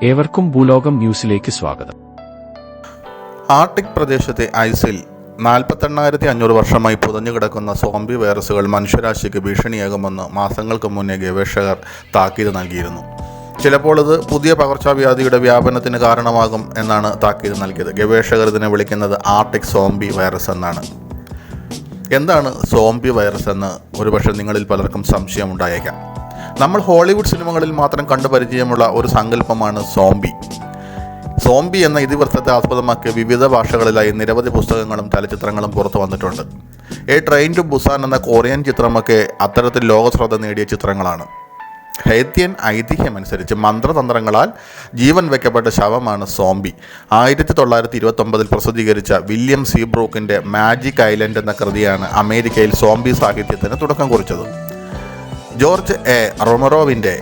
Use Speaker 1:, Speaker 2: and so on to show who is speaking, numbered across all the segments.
Speaker 1: ഏവർക്കും ഭൂലോകം ന്യൂസിലേക്ക് സ്വാഗതം.
Speaker 2: ആർട്ടിക് പ്രദേശത്തെ ഐസിൽ 48,500 വർഷമായി പുതഞ്ഞുകിടക്കുന്ന സോംബി വൈറസുകൾ മനുഷ്യരാശിക്ക് ഭീഷണിയാകുമെന്ന് മാസങ്ങൾക്ക് മുന്നേ ഗവേഷകർ താക്കീത് നൽകിയിരുന്നു. ചിലപ്പോൾ ഇത് പുതിയ പകർച്ചവ്യാധിയുടെ വ്യാപനത്തിന് കാരണമാകും എന്നാണ് താക്കീത് നൽകിയത്. ഗവേഷകർ ഇതിനെ വിളിക്കുന്നത് ആർട്ടിക് സോംബി വൈറസ് എന്നാണ്. എന്താണ് സോംബി വൈറസ് എന്ന് ഒരുപക്ഷെ നിങ്ങളിൽ പലർക്കും സംശയമുണ്ടായേക്കാം. നമ്മൾ ഹോളിവുഡ് സിനിമകളിൽ മാത്രം കണ്ടു പരിചയമുള്ള ഒരു സങ്കല്പമാണ് സോംബി. സോംബി എന്ന ഇതിവൃത്തത്തെ ആസ്പദമാക്കി വിവിധ ഭാഷകളിലായി നിരവധി പുസ്തകങ്ങളും ചലച്ചിത്രങ്ങളും പുറത്തു വന്നിട്ടുണ്ട്. എ ട്രെയിൻ ടു ബുസാൻ എന്ന കൊറിയൻ ചിത്രമൊക്കെ അത്തരത്തിൽ ലോകശ്രദ്ധ നേടിയ ചിത്രങ്ങളാണ്. ഹൈത്യൻ ഐതിഹ്യമനുസരിച്ച് മന്ത്രതന്ത്രങ്ങളാൽ ജീവൻ വയ്ക്കപ്പെട്ട ശവമാണ് സോംബി. 1929 പ്രസിദ്ധീകരിച്ച വില്യം സീബ്രൂക്കിൻ്റെ മാജിക് ഐലൻഡ് എന്ന കൃതിയാണ് അമേരിക്കയിൽ സോംബി സാഹിത്യത്തിന് തുടക്കം കുറിച്ചത്. ജോർജ് എ റൊമറോവിൻ്റെ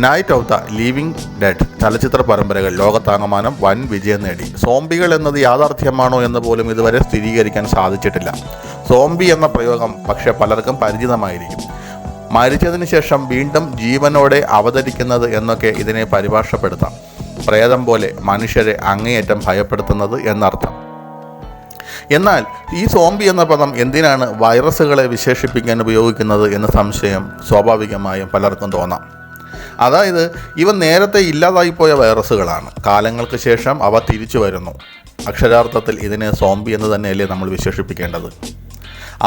Speaker 2: night of the living dead ചലച്ചിത്ര പരമ്പരകൾ ലോകത്താകമാനം വൻ വിജയം നേടി. സോംബികൾ എന്നത് യാഥാർത്ഥ്യമാണോ എന്ന് പോലും ഇതുവരെ സ്ഥിരീകരിക്കാൻ സാധിച്ചിട്ടില്ല. സോംബി എന്ന പ്രയോഗം പക്ഷേ പലർക്കും പരിചിതമായിരിക്കും. മരിച്ചതിന് ശേഷം വീണ്ടും ജീവനോടെ അവതരിക്കുന്നത് എന്നൊക്കെ ഇതിനെ പരിഭാഷപ്പെടുത്താം. പ്രേതം പോലെ മനുഷ്യരെ അങ്ങേയറ്റം ഭയപ്പെടുത്തുന്നത് എന്നർത്ഥം. എന്നാൽ ഈ സോംബി എന്ന പദം എന്തിനാണ് വൈറസുകളെ വിശേഷിപ്പിക്കാൻ ഉപയോഗിക്കുന്നത് എന്ന സംശയം സ്വാഭാവികമായും പലർക്കും തോന്നാം. അതായത് ഇവ നേരത്തെ ഇല്ലാതായിപ്പോയ വൈറസുകളാണ്. കാലങ്ങൾക്ക് ശേഷം അവ തിരിച്ചു വരുന്നു. അക്ഷരാർത്ഥത്തിൽ ഇതിനെ സോംബി എന്ന് തന്നെയല്ലേ നമ്മൾ വിശേഷിപ്പിക്കേണ്ടത്.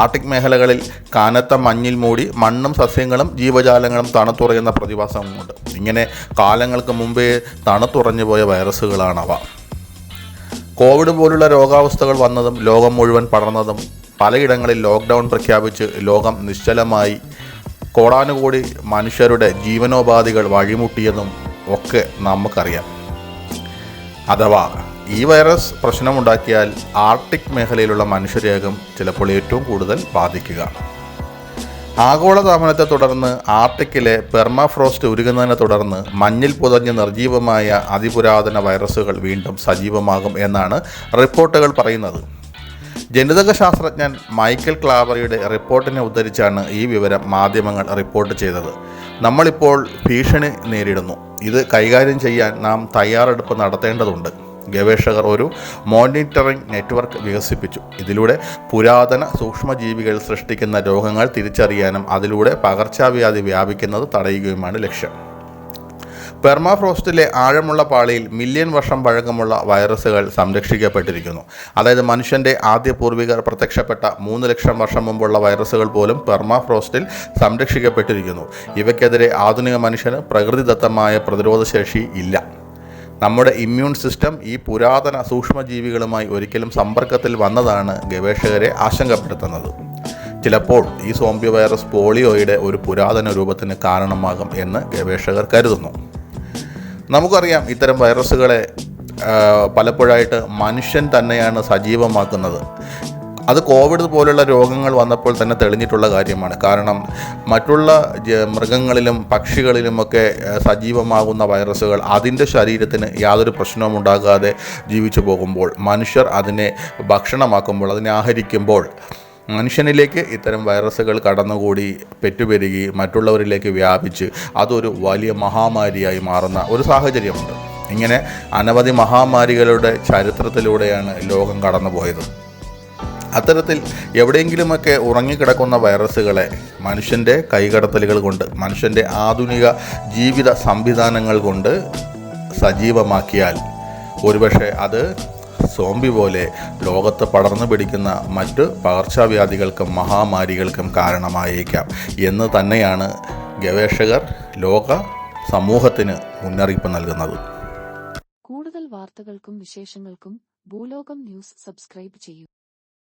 Speaker 2: ആർട്ടിക് മേഖലകളിൽ കനത്ത മഞ്ഞിൽ മൂടി മണ്ണും സസ്യങ്ങളും ജീവജാലങ്ങളും തണുത്തുറയുന്ന പ്രതിഭാസമുണ്ട്. ഇങ്ങനെ കാലങ്ങൾക്ക് മുമ്പേ തണുത്തുറഞ്ഞു പോയ വൈറസുകളാണവ. കോവിഡ് പോലുള്ള രോഗാവസ്ഥകൾ വന്നതും ലോകം മുഴുവൻ പടർന്നതും പലയിടങ്ങളിൽ ലോക്ക്ഡൗൺ പ്രഖ്യാപിച്ച് ലോകം നിശ്ചലമായി കോടാനുകോടി മനുഷ്യരുടെ ജീവനോപാധികൾ വഴിമുട്ടിയതും ഒക്കെ നമുക്കറിയാം. അഥവാ ഈ വൈറസ് പ്രശ്നമുണ്ടാക്കിയാൽ ആർട്ടിക് മേഖലയിലുള്ള മനുഷ്യരെയാകും ചിലപ്പോൾ ഏറ്റവും കൂടുതൽ ബാധിക്കുക. ആഗോളതാപനത്തെ തുടർന്ന് ആർട്ടിക്കിലെ പെർമാഫ്രോസ്റ്റ് ഉരുകുന്നതിനെ തുടർന്ന് മഞ്ഞിൽ പുതഞ്ഞ് നിർജീവമായ അതിപുരാതന വൈറസുകൾ വീണ്ടും സജീവമാകും എന്നാണ് റിപ്പോർട്ടുകൾ പറയുന്നത്. ജനിതക ശാസ്ത്രജ്ഞൻ മൈക്കൽ ക്ലാവറിയുടെ റിപ്പോർട്ടിനെ ഉദ്ധരിച്ചാണ് ഈ വിവരം മാധ്യമങ്ങൾ റിപ്പോർട്ട് ചെയ്തത്. നമ്മളിപ്പോൾ ഭീഷണി നേരിടുന്നു. ഇത് കൈകാര്യം ചെയ്യാൻ നാം തയ്യാറെടുപ്പ് നടത്തേണ്ടതുണ്ട്. ഗവേഷകർ ഒരു മോണിറ്ററിംഗ് നെറ്റ്വർക്ക് വികസിപ്പിച്ചു. ഇതിലൂടെ പുരാതന സൂക്ഷ്മജീവികൾ സൃഷ്ടിക്കുന്ന രോഗങ്ങൾ തിരിച്ചറിയാനും അതിലൂടെ പകർച്ചവ്യാധി വ്യാപിക്കുന്നത് തടയുകയുമാണ് ലക്ഷ്യം. പെർമാഫ്രോസ്റ്റിലെ ആഴമുള്ള പാളിയിൽ മില്യൺ വർഷം പഴക്കമുള്ള വൈറസുകൾ സംരക്ഷിക്കപ്പെട്ടിരിക്കുന്നു. അതായത് മനുഷ്യൻ്റെ ആദ്യ പൂർവികർ പ്രത്യക്ഷപ്പെട്ട 3 ലക്ഷം വർഷം മുമ്പുള്ള വൈറസുകൾ പോലും പെർമാഫ്രോസ്റ്റിൽ സംരക്ഷിക്കപ്പെട്ടിരിക്കുന്നു. ഇവയ്ക്കെതിരെ ആധുനിക മനുഷ്യന് പ്രകൃതിദത്തമായ പ്രതിരോധശേഷി ഇല്ല. നമ്മുടെ ഇമ്മ്യൂൺ സിസ്റ്റം ഈ പുരാതന സൂക്ഷ്മജീവികളുമായി ഒരിക്കലും സമ്പർക്കത്തിൽ വന്നതാണ് ഗവേഷകരെ ആശങ്കപ്പെടുത്തുന്നത്. ചിലപ്പോൾ ഈ സോംബി വൈറസ് പോളിയോയുടെ ഒരു പുരാതന രൂപത്തിന് കാരണമാകും എന്ന് ഗവേഷകർ കരുതുന്നു. നമുക്കറിയാം, ഇത്തരം വൈറസുകളെ പലപ്പോഴായിട്ട് മനുഷ്യൻ തന്നെയാണ് സജീവമാക്കുന്നത്. അത് കോവിഡ് പോലുള്ള രോഗങ്ങൾ വന്നപ്പോൾ തന്നെ തെളിഞ്ഞിട്ടുള്ള കാര്യമാണ്. കാരണം മറ്റുള്ള മൃഗങ്ങളിലും പക്ഷികളിലുമൊക്കെ സജീവമാകുന്ന വൈറസുകൾ അതിൻ്റെ ശരീരത്തിന് യാതൊരു പ്രശ്നവും ഉണ്ടാകാതെ ജീവിച്ചു പോകുമ്പോൾ, മനുഷ്യർ അതിനെ ഭക്ഷണമാക്കുമ്പോൾ, അതിനെ ആഹരിക്കുമ്പോൾ മനുഷ്യനിലേക്ക് ഇത്തരം വൈറസുകൾ കടന്നുകൂടി പെറ്റുപെരുകി മറ്റുള്ളവരിലേക്ക് വ്യാപിച്ച് അതൊരു വലിയ മഹാമാരിയായി മാറുന്ന ഒരു സാഹചര്യമുണ്ട്. ഇങ്ങനെ അനവധി മഹാമാരികളുടെ ചരിത്രത്തിലൂടെയാണ് ലോകം കടന്നുപോയത്. അത്തരത്തിൽ എവിടെയെങ്കിലുമൊക്കെ ഉറങ്ങിക്കിടക്കുന്ന വൈറസുകളെ മനുഷ്യൻ്റെ കൈകടത്തലുകൾ കൊണ്ട്, മനുഷ്യൻ്റെ ആധുനിക ജീവിത സംവിധാനങ്ങൾ കൊണ്ട് സജീവമാക്കിയാൽ ഒരുപക്ഷെ അത് സോംബി പോലെ ലോകത്ത് പടർന്നു പിടിക്കുന്ന മറ്റ് പകർച്ചവ്യാധികൾക്കും മഹാമാരികൾക്കും കാരണമായേക്കാം എന്ന് തന്നെയാണ് ഗവേഷകർ ലോക സമൂഹത്തിന് മുന്നറിയിപ്പ് നൽകുന്നത്.
Speaker 3: കൂടുതൽ വാർത്തകൾക്കും വിശേഷങ്ങൾക്കും ഭൂലോകം ന്യൂസ് സബ്സ്ക്രൈബ് ചെയ്യൂ.